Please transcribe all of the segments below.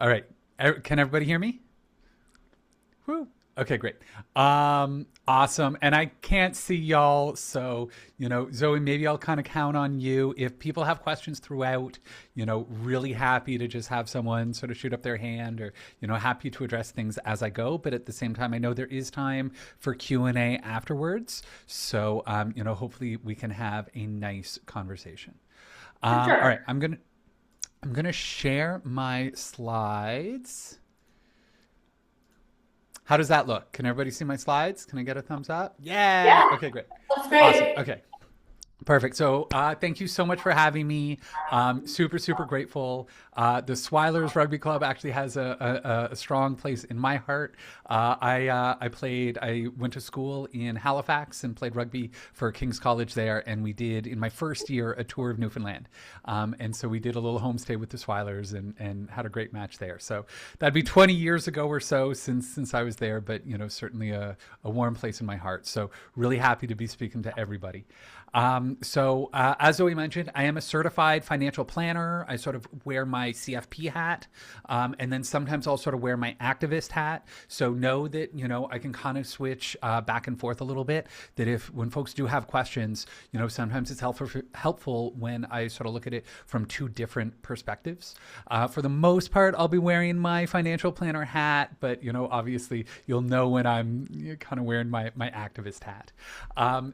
All right. Can everybody hear me? Woo. Okay, great. Awesome. And I can't see y'all. So, Zoe, maybe I'll kind of count on you. If people have questions throughout, really happy to just have someone sort of shoot up their hand or, happy to address things as I go. But at the same time, I know there is time for Q&A afterwards. So, hopefully we can have a nice conversation. For All right. sure. I'm gonna share my slides. How does that look? Can everybody see my slides? Can I get a thumbs up? Yeah. Yeah, Okay, great. that's Awesome. great. Okay. Perfect. So thank you so much for having me. Super, super grateful. The Swilers Rugby Club actually has a strong place in my heart. I went to school in Halifax and played rugby for King's College there. And we did, in my first year, a tour of Newfoundland. And so we did a little homestay with the Swilers and had a great match there. So that'd be 20 years ago or so since I was there, but, certainly a warm place in my heart. So really happy to be speaking to everybody. As Zoe mentioned, I am a certified financial planner. I sort of wear my CFP hat, and then sometimes I'll sort of wear my activist hat. So know that, I can kind of switch back and forth a little bit. That when folks do have questions, sometimes it's helpful when I sort of look at it from two different perspectives. For the most part, I'll be wearing my financial planner hat, but, obviously you'll know when I'm kind of wearing my activist hat.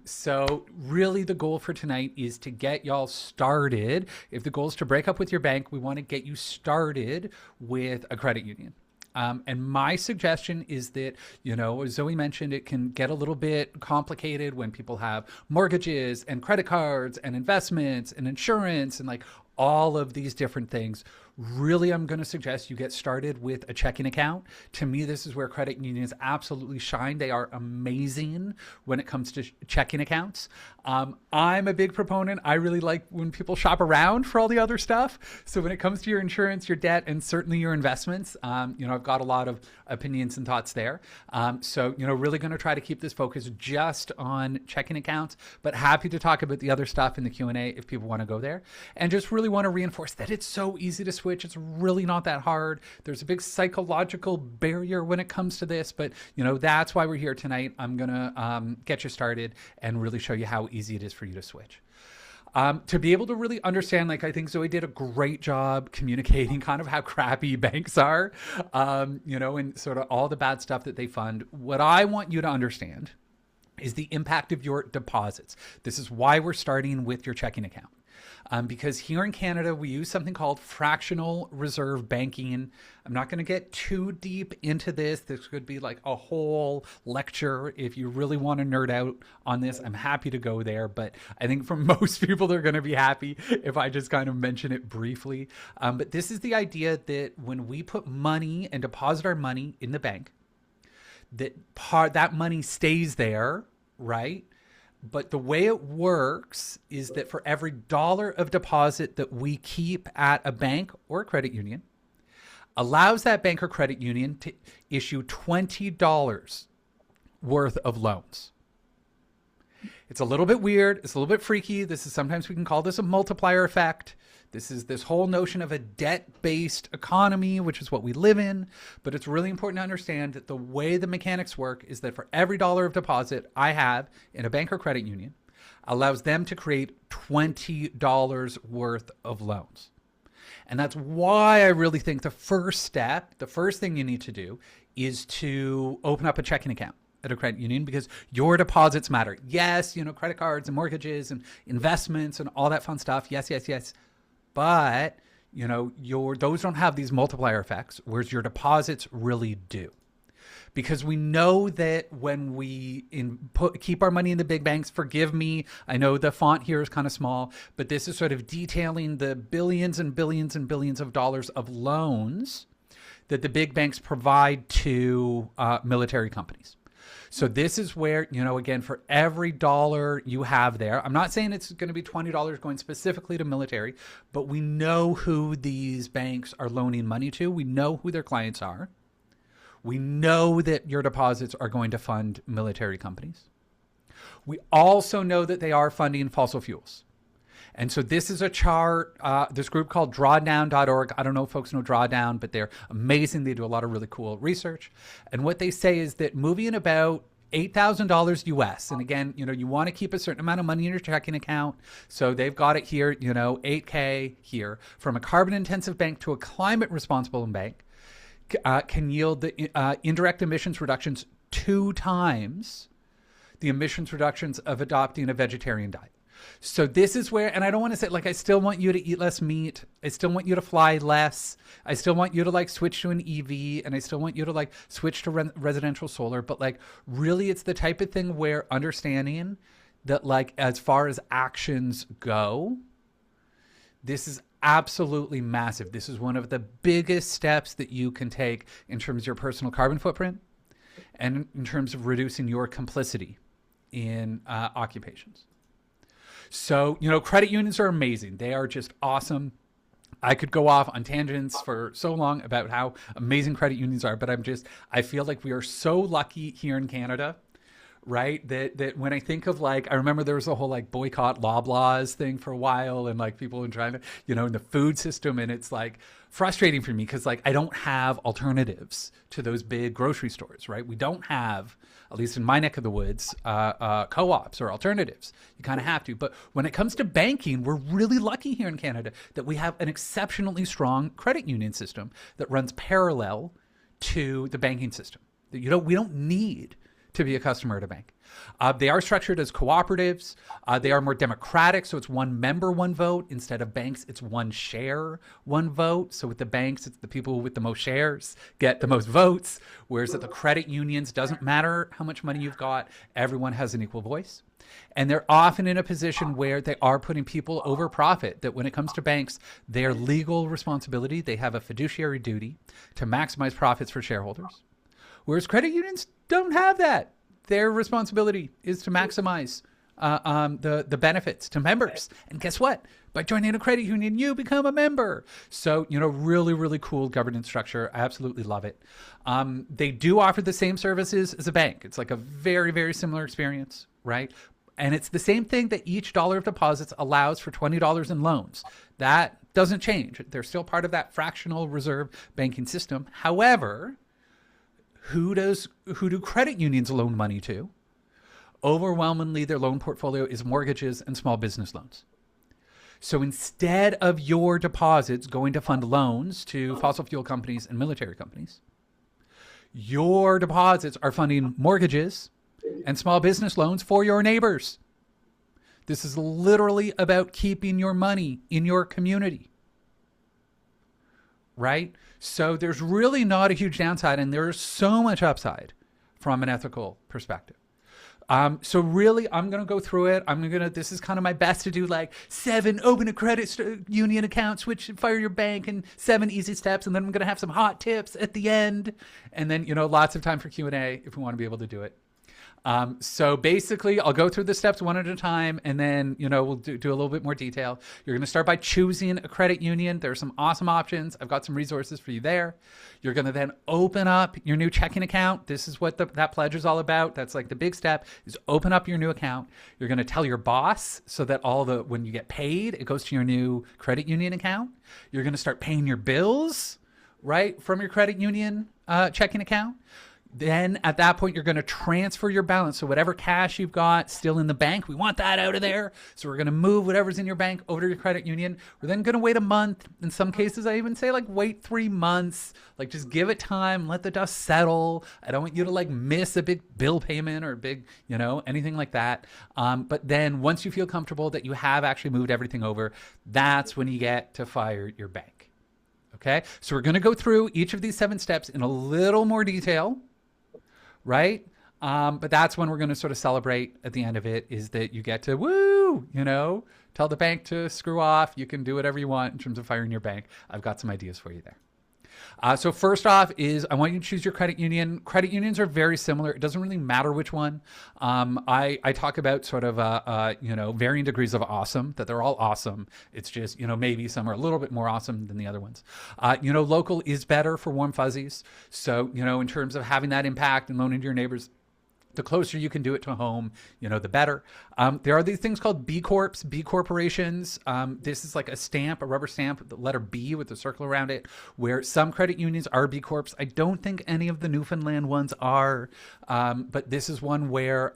So really the goal for tonight is to get y'all started. If the goal is to break up with your bank, we want to get you started with a credit union. And my suggestion is that, as Zoe mentioned, it can get a little bit complicated when people have mortgages and credit cards and investments and insurance and like all of these different things. Really, I'm going to suggest you get started with a checking account. To me, this is where credit unions absolutely shine. They are amazing when it comes to checking accounts. I'm a big proponent. I really like when people shop around for all the other stuff. So when it comes to your insurance, your debt, and certainly your investments, I've got a lot of opinions and thoughts there. Really going to try to keep this focus just on checking accounts, but happy to talk about the other stuff in the Q&A if people want to go there. And just really want to reinforce that it's so easy to switch. It's really not that hard. There's a big psychological barrier when it comes to this, but that's why we're here tonight. I'm gonna get you started and really show you how easy it is for you to switch. To be able to really understand, like I think Zoe did a great job communicating kind of how crappy banks are, and sort of all the bad stuff that they fund. What I want you to understand is the impact of your deposits. This is why we're starting with your checking account. Because here in Canada, we use something called fractional reserve banking. I'm not going to get too deep into this. This could be like a whole lecture. If you really want to nerd out on this, I'm happy to go there. But I think for most people, they're going to be happy if I just kind of mention it briefly. But this is the idea that when we put money and deposit our money in the bank, that money stays there, right? But the way it works is that for every dollar of deposit that we keep at a bank or a credit union, allows that bank or credit union to issue $20 worth of loans. It's a little bit weird. It's a little bit freaky. Sometimes we can call this a multiplier effect. This is this whole notion of a debt-based economy, which is what we live in. But it's really important to understand that the way the mechanics work is that for every dollar of deposit I have in a bank or credit union, allows them to create $20 worth of loans. And that's why I really think the first thing you need to do is to open up a checking account at a credit union, because your deposits matter. Yes, credit cards and mortgages and investments and all that fun stuff. Yes, yes, yes. But, those don't have these multiplier effects, whereas your deposits really do. Because we know that when we keep our money in the big banks, forgive me, I know the font here is kind of small, but this is sort of detailing the billions and billions and billions of dollars of loans that the big banks provide to military companies. So this is where, again, for every dollar you have there, I'm not saying it's going to be $20 going specifically to military, but we know who these banks are loaning money to. We know who their clients are. We know that your deposits are going to fund military companies. We also know that they are funding fossil fuels. And so this is a chart, this group called drawdown.org. I don't know if folks know Drawdown, but they're amazing. They do a lot of really cool research. And what they say is that moving about $8,000 US. And again, you want to keep a certain amount of money in your checking account. So they've got it here, 8K here, from a carbon intensive bank to a climate responsible bank, can yield the indirect emissions reductions 2 times the emissions reductions of adopting a vegetarian diet. So this is where, and I don't want to say, I still want you to eat less meat. I still want you to fly less. I still want you to switch to an EV, and I still want you to switch to residential solar. But really, it's the type of thing where understanding that as far as actions go, this is absolutely massive. This is one of the biggest steps that you can take in terms of your personal carbon footprint and in terms of reducing your complicity in occupations. So, credit unions are amazing. They are just awesome. I could go off on tangents for so long about how amazing credit unions are, but I feel like we are so lucky here in Canada, right? That when I think of I remember there was a whole boycott Loblaws thing for a while, and people in trying to, in the food system, and it's frustrating for me because I don't have alternatives to those big grocery stores, right? We don't have, at least in my neck of the woods, co-ops or alternatives. You kind of have to. But when it comes to banking, we're really lucky here in Canada that we have an exceptionally strong credit union system that runs parallel to the banking system. We don't need to be a customer at a bank. They are structured as cooperatives. They are more democratic, so it's one member, one vote. Instead of banks, it's one share, one vote. So with the banks, it's the people with the most shares get the most votes, whereas at the credit unions, doesn't matter how much money you've got, everyone has an equal voice. And they're often in a position where they are putting people over profit, that when it comes to banks, their legal responsibility, they have a fiduciary duty to maximize profits for shareholders. Whereas credit unions don't have that. Their responsibility is to maximize the benefits to members. And guess what? By joining a credit union, you become a member. So, really, really cool governance structure. I absolutely love it. They do offer the same services as a bank. It's a very, very similar experience, right? And it's the same thing that each dollar of deposits allows for $20 in loans. That doesn't change. They're still part of that fractional reserve banking system. However, who do credit unions loan money to? Overwhelmingly, their loan portfolio is mortgages and small business loans. So instead of your deposits going to fund loans to fossil fuel companies and military companies, your deposits are funding mortgages and small business loans for your neighbors. This is literally about keeping your money in your community, right? So there's really not a huge downside, and there's so much upside from an ethical perspective. So really, I'm going to go through it. This is kind of my best to do 7 open a credit union account, switch, fire your bank, and 7 easy steps. And then I'm going to have some hot tips at the end. And then, lots of time for Q&A if we want to be able to do it. So basically, I'll go through the steps one at a time, and then, we'll do a little bit more detail. You're going to start by choosing a credit union. There are some awesome options. I've got some resources for you there. You're going to then open up your new checking account. This is what that pledge is all about. That's the big step, is open up your new account. You're going to tell your boss so that when you get paid, it goes to your new credit union account. You're going to start paying your bills, right, from your credit union checking account. Then at that point, you're going to transfer your balance. So whatever cash you've got still in the bank, we want that out of there. So we're going to move whatever's in your bank over to your credit union. We're then going to wait a month. In some cases, I even say wait 3 months. Just give it time, let the dust settle. I don't want you to miss a big bill payment or a big, anything like that. But then once you feel comfortable that you have actually moved everything over, that's when you get to fire your bank. Okay. So we're going to go through each of these 7 steps in a little more detail. Right? But that's when we're going to sort of celebrate at the end of it, is that you get to, tell the bank to screw off. You can do whatever you want in terms of firing your bank. I've got some ideas for you there. So first off is I want you to choose your credit union. Credit unions are very similar. It doesn't really matter which one. I talk about sort of, varying degrees of awesome, that they're all awesome. It's just, maybe some are a little bit more awesome than the other ones. Local is better for warm fuzzies. So, in terms of having that impact and loaning to your neighbors, The closer you can do it to home, the better. There are these things called B Corps, B corporations. This is like a stamp, a rubber stamp, the letter B with a circle around it, where some credit unions are B Corps. I don't think any of the Newfoundland ones are, but this is one where,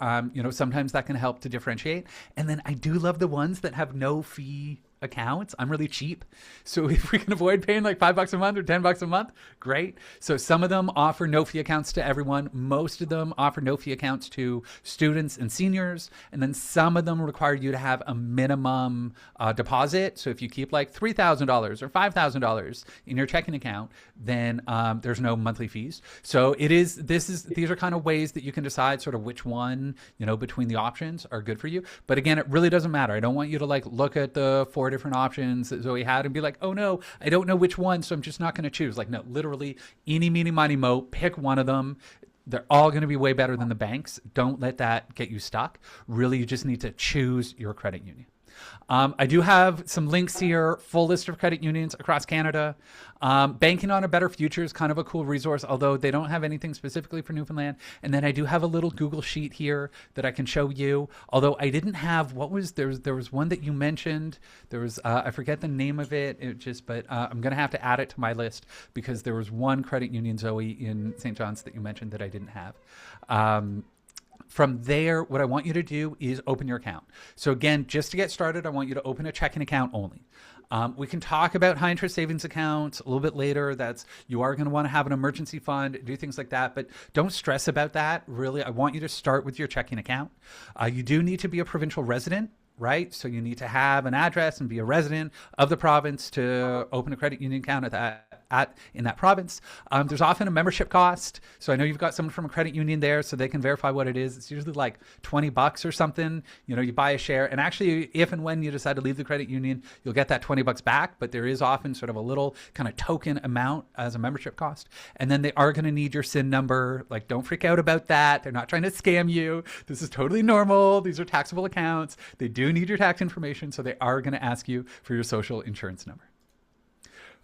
sometimes that can help to differentiate. And then I do love the ones that have no fee accounts. I'm really cheap. So if we can avoid paying like $5 a month or $10 a month, great. So some of them offer no fee accounts to everyone. Most of them offer no fee accounts to students and seniors. And then some of them require you to have a minimum deposit. So if you keep like $3,000 or $5,000 in your checking account, then there's no monthly fees. So these are kind of ways that you can decide sort of which one, between the options are good for you. But again, it really doesn't matter. I don't want you to like look at the 4 different options that Zoe had and be like, oh no, I don't know which one, so I'm just not going to choose. Like, no, literally, eeny, meeny, miny, mo, pick one of them. They're all going to be way better than the banks. Don't let that get you stuck. Really, you just need to choose your credit union. I do have some links here, full list of credit unions across Canada. Banking on a Better Future is kind of a cool resource, although they don't have anything specifically for Newfoundland. And then I do have a little Google sheet here that I can show you. Although I didn't have, there was one that you mentioned. There was, I forget the name of it. But I'm going to have to add it to my list because there was one credit union, Zoe, in St. John's that you mentioned that I didn't have. From there, what I want you to do is open your account. So again, just to get started, I want you to open a checking account only. We can talk about high interest savings accounts a little bit later. You are going to want to have an emergency fund, do things like that, but don't stress about that. Really, I want you to start with your checking account. You do need to be a provincial resident, right? So you need to have an address and be a resident of the province to open a credit union account in that province. There's often a membership cost. So I know you've got someone from a credit union there so they can verify what it is. It's usually like $20 or something. You buy a share, and actually if and when you decide to leave the credit union, you'll get that $20 back, but there is often sort of a little kind of token amount as a membership cost. And then they are going to need your SIN number. Like, don't freak out about that. They're not trying to scam you. This is totally normal. These are taxable accounts. They do need your tax information, so they are going to ask you for your social insurance number.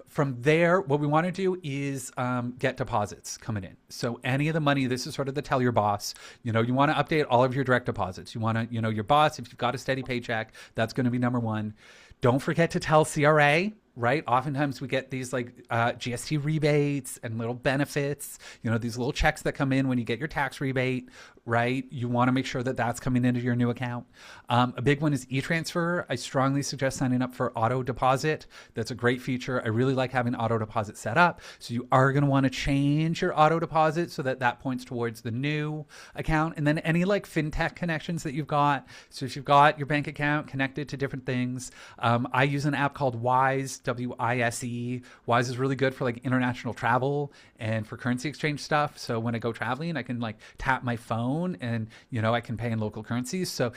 From there, what we want to do is get deposits coming in. So any of the money, this is sort of the tell your boss, you want to update all of your direct deposits. You want to, your boss, if you've got a steady paycheck, that's going to be number one. Don't forget to tell CRA, right? Oftentimes we get these like GST rebates and little benefits, these little checks that come in when you get your tax rebate, right? You want to make sure that that's coming into your new account. A big one is e-transfer. I strongly suggest signing up for auto deposit. That's a great feature. I really like having auto deposit set up. So you are going to want to change your auto deposit so that points towards the new account. And then any like fintech connections that you've got. So if you've got your bank account connected to different things, I use an app called Wise, WISE. Wise is really good for like international travel and for currency exchange stuff. So when I go traveling, I can like tap my phone and, I can pay in local currencies. So,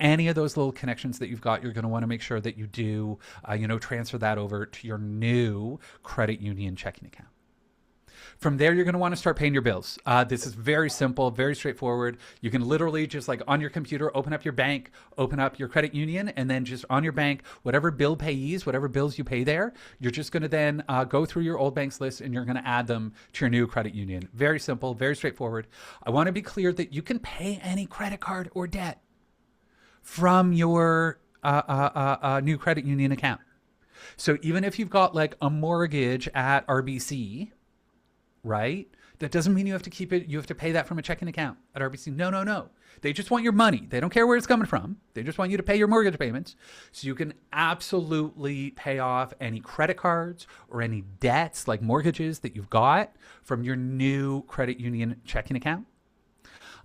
any of those little connections that you've got, you're going to want to make sure that you do, transfer that over to your new credit union checking account. From there, you're going to want to start paying your bills. This is very simple, very straightforward. You can literally just like on your computer, open up your bank, open up your credit union, and then just on your bank, whatever bill payees, whatever bills you pay there, you're just going to then go through your old bank's list and you're going to add them to your new credit union. Very simple, very straightforward. I want to be clear that you can pay any credit card or debt from your new credit union account. So even if you've got like a mortgage at RBC, right? That doesn't mean you have to keep it. You have to pay that from a checking account at RBC. No. They just want your money. They don't care where it's coming from. They just want you to pay your mortgage payments. So you can absolutely pay off any credit cards or any debts like mortgages that you've got from your new credit union checking account.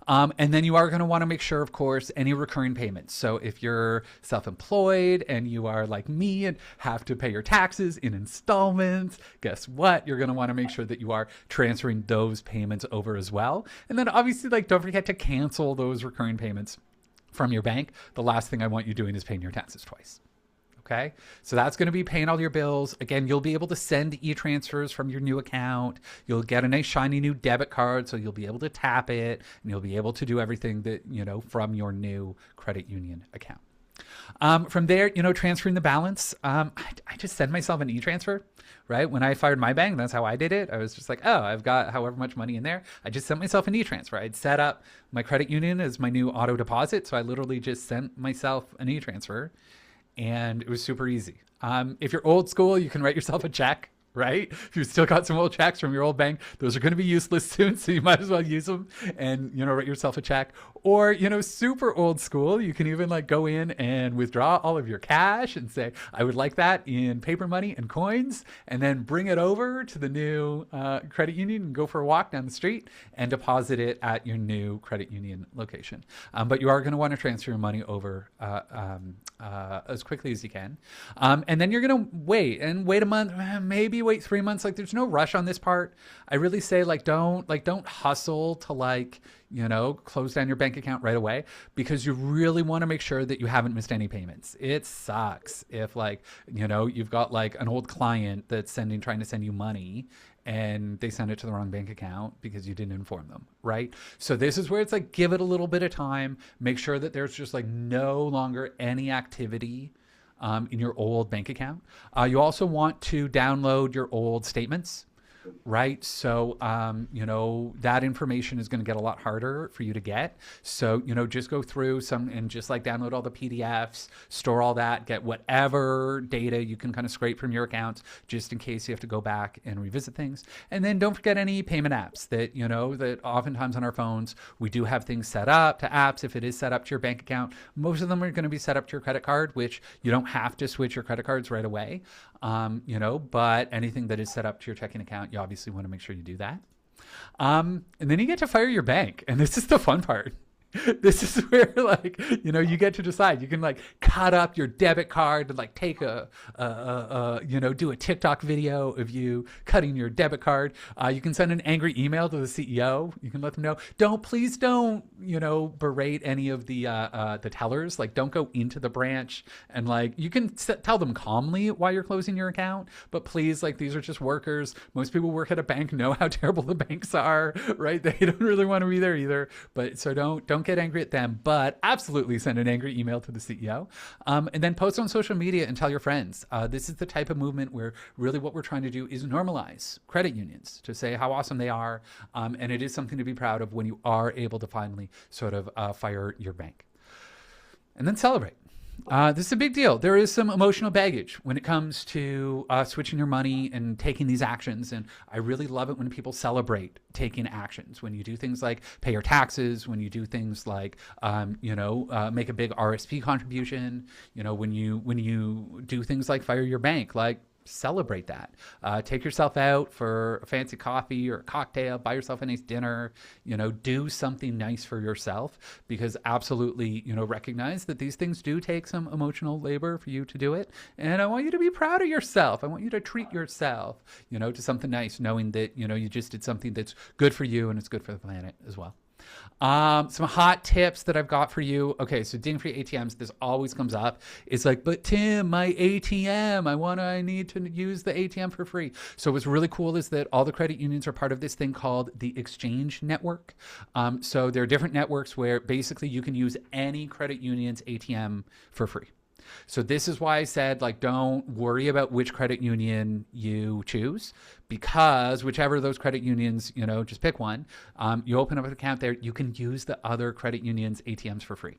And then you are going to want to make sure, of course, any recurring payments. So if you're self-employed and you are like me and have to pay your taxes in installments, guess what? You're going to want to make sure that you are transferring those payments over as well. And then obviously, like, don't forget to cancel those recurring payments from your bank. The last thing I want you doing is paying your taxes twice. Okay, so that's going to be paying all your bills. Again, you'll be able to send e-transfers from your new account. You'll get a nice shiny new debit card, so you'll be able to tap it and you'll be able to do everything that, from your new credit union account. From there, transferring the balance, I just send myself an e-transfer, right? When I fired my bank, that's how I did it. I was just like, oh, I've got however much money in there. I just sent myself an e-transfer. I'd set up my credit union as my new auto deposit. So I literally just sent myself an e-transfer, and it was super easy. If you're old school, you can write yourself a check, right? If you've still got some old checks from your old bank, those are going to be useless soon, so you might as well use them and write yourself a check. Or super old school, you can even like go in and withdraw all of your cash and say, I would like that in paper money and coins, and then bring it over to the new credit union and go for a walk down the street and deposit it at your new credit union location. But you are going to want to transfer your money over as quickly as you can, and then you're going to wait a month, maybe wait 3 months. Like, there's no rush on this part. I really say don't hustle to close down your bank account right away, because you really want to make sure that you haven't missed any payments. It sucks if you've got like an old client that's trying to send you money and they send it to the wrong bank account because you didn't inform them, right? So this is where it's like, give it a little bit of time, make sure that there's just like no longer any activity in your old bank account. You also want to download your old statements, right? So, that information is going to get a lot harder for you to get. So, just go through some and just like download all the PDFs, store all that, get whatever data you can kind of scrape from your accounts, just in case you have to go back and revisit things. And then don't forget any payment apps that oftentimes on our phones, we do have things set up to apps. If it is set up to your bank account, most of them are going to be set up to your credit card, which you don't have to switch your credit cards right away. But anything that is set up to your checking account, you obviously want to make sure you do that. And then you get to fire your bank. And this is the fun part. This is where you get to decide. You can cut up your debit card and take do a TikTok video of you cutting your debit card. You can send an angry email to the CEO. You can let them know, please don't berate any of the tellers. Don't go into the branch, and you can tell them calmly why you're closing your account, but please, these are just workers. Most people work at a bank, know how terrible the banks are, right? They don't really want to be there either. But so don't get angry at them, but absolutely send an angry email to the CEO. And then post on social media and tell your friends. This is the type of movement where really what we're trying to do is normalize credit unions, to say how awesome they are. And it is something to be proud of when you are able to finally sort of fire your bank. And then celebrate. This is a big deal. There is some emotional baggage when it comes to switching your money and taking these actions. And I really love it when people celebrate taking actions. When you do things like pay your taxes, when you do things like, make a big RSP contribution, when you do things like fire your bank, celebrate that. Take yourself out for a fancy coffee or a cocktail, buy yourself a nice dinner, do something nice for yourself, because absolutely, recognize that these things do take some emotional labor for you to do it. And I want you to be proud of yourself. I want you to treat yourself, to something nice, knowing that, you just did something that's good for you and it's good for the planet as well. Some hot tips that I've got for you. Okay, so ding-free ATMs, this always comes up. It's but Tim, my ATM, I need to use the ATM for free. So what's really cool is that all the credit unions are part of this thing called the Exchange Network. So there are different networks where basically you can use any credit union's ATM for free. So this is why I said, don't worry about which credit union you choose, because whichever of those credit unions, just pick one. You open up an account there, you can use the other credit union's ATMs for free.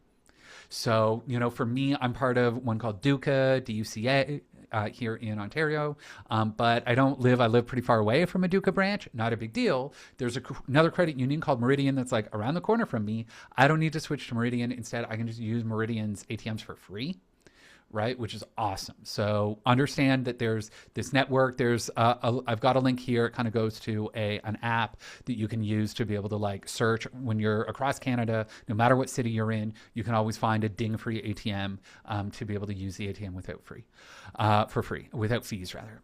So, for me, I'm part of one called DUCA, DUCA, here in Ontario. But I live pretty far away from a DUCA branch. Not a big deal. There's another credit union called Meridian that's around the corner from me. I don't need to switch to Meridian. Instead, I can just use Meridian's ATMs for free. Right, which is awesome. So understand that there's this network. I've got a link here. It kind of goes to an app that you can use to be able to search when you're across Canada. No matter what city you're in, you can always find a ding-free ATM to be able to use the ATM without fees rather.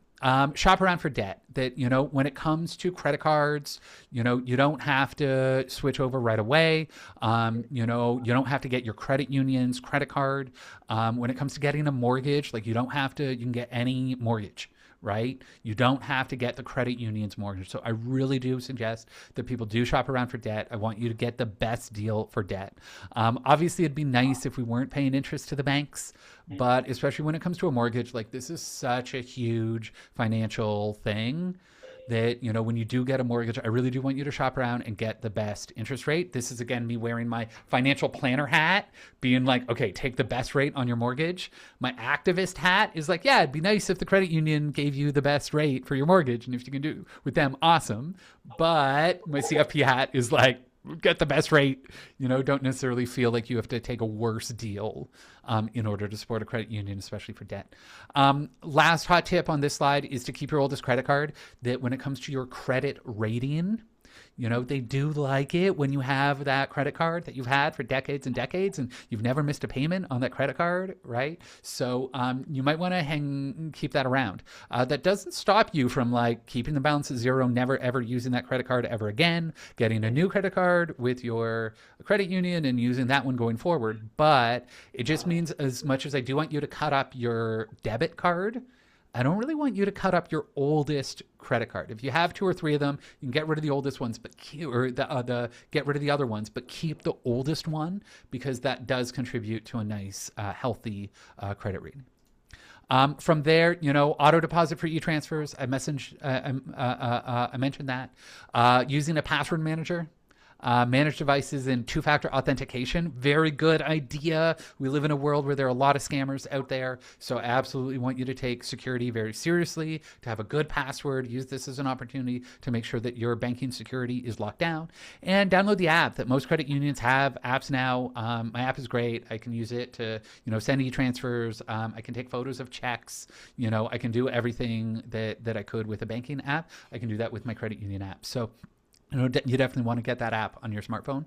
Shop around for debt. That, when it comes to credit cards, you don't have to switch over right away. You don't have to get your credit union's credit card. When it comes to getting a mortgage, you don't have to, you can get any mortgage, right? You don't have to get the credit union's mortgage. So I really do suggest that people do shop around for debt. I want you to get the best deal for debt. Obviously, it'd be nice if we weren't paying interest to the banks, but especially when it comes to a mortgage, like this is such a huge financial thing that, you know, when you do get a mortgage, I really do want you to shop around and get the best interest rate. This is, again, me wearing my financial planner hat, being like, okay, take the best rate on your mortgage. My activist hat is like, yeah, it'd be nice if the credit union gave you the best rate for your mortgage. And if you can do with them, awesome. But my CFP hat is like, get the best rate. You know, don't necessarily feel like you have to take a worse deal in order to support a credit union, especially for debt. Last hot tip on this slide is to keep your oldest credit card. That when it comes to your credit rating, you know, they do like it when you have that credit card that you've had for decades and decades and you've never missed a payment on that credit card, right? So you might want to keep that around. That doesn't stop you from like keeping the balance at zero, never ever using that credit card ever again, getting a new credit card with your credit union and using that one going forward. But it just means, as much as I do want you to cut up your debit card, I don't really want you to cut up your oldest credit card. If you have 2 or 3 of them, you can get rid of the oldest ones, but get rid of the other ones, but keep the oldest one, because that does contribute to a nice, healthy credit rating. From there, you know, auto deposit for e-transfers. I mentioned that. Using a password manager. Manage devices and 2-factor authentication. Very good idea. We live in a world where there are a lot of scammers out there. So I absolutely want you to take security very seriously, to have a good password. Use this as an opportunity to make sure that your banking security is locked down. And download the app that most credit unions have apps now. My app is great. I can use it to, you know, send e-transfers. I can take photos of checks. You know, I can do everything that I could with a banking app. I can do that with my credit union app. So you know, you definitely want to get that app on your smartphone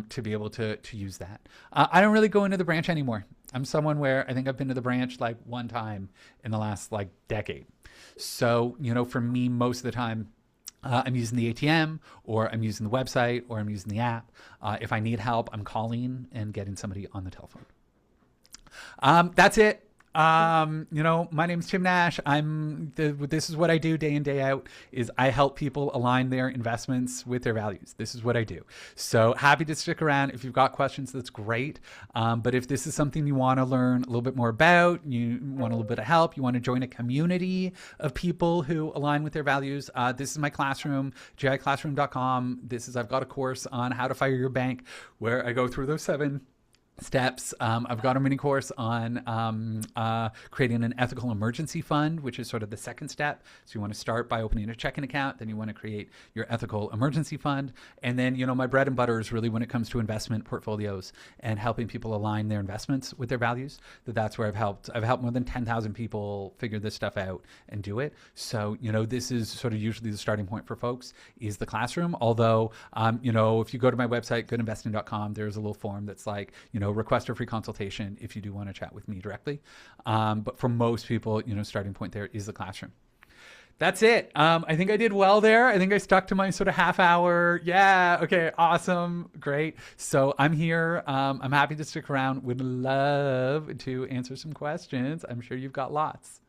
to be able to use that. I don't really go into the branch anymore. I'm someone where I think I've been to the branch like one time in the last like decade. So, you know, for me, most of the time, I'm using the ATM, or I'm using the website, or I'm using the app. If I need help, I'm calling and getting somebody on the telephone. That's it. You know, my name's Tim Nash. This is what I do day in, day out, is I help people align their investments with their values. This is what I do. So happy to stick around. If you've got questions, that's great. But if this is something you want to learn a little bit more about, you want a little bit of help, you want to join a community of people who align with their values, this is my classroom, giclassroom.com. I've got a course on how to fire your bank where I go through those 7 steps. I've got a mini course on creating an ethical emergency fund, which is sort of the second step. So you want to start by opening a checking account, then you want to create your ethical emergency fund. And then, you know, my bread and butter is really when it comes to investment portfolios and helping people align their investments with their values. That's where I've helped more than 10,000 people figure this stuff out and do it. So, you know, this is sort of usually the starting point for folks, is the classroom. Although, you know, if you go to my website, goodinvesting.com, there's a little form that's like, you know, request a free consultation if you do want to chat with me directly. But for most people, you know, starting point there is the classroom. That's it. I think I did well there. I think I stuck to my sort of half hour. Yeah. Okay. Awesome. Great. So I'm here. I'm happy to stick around. Would love to answer some questions. I'm sure you've got lots.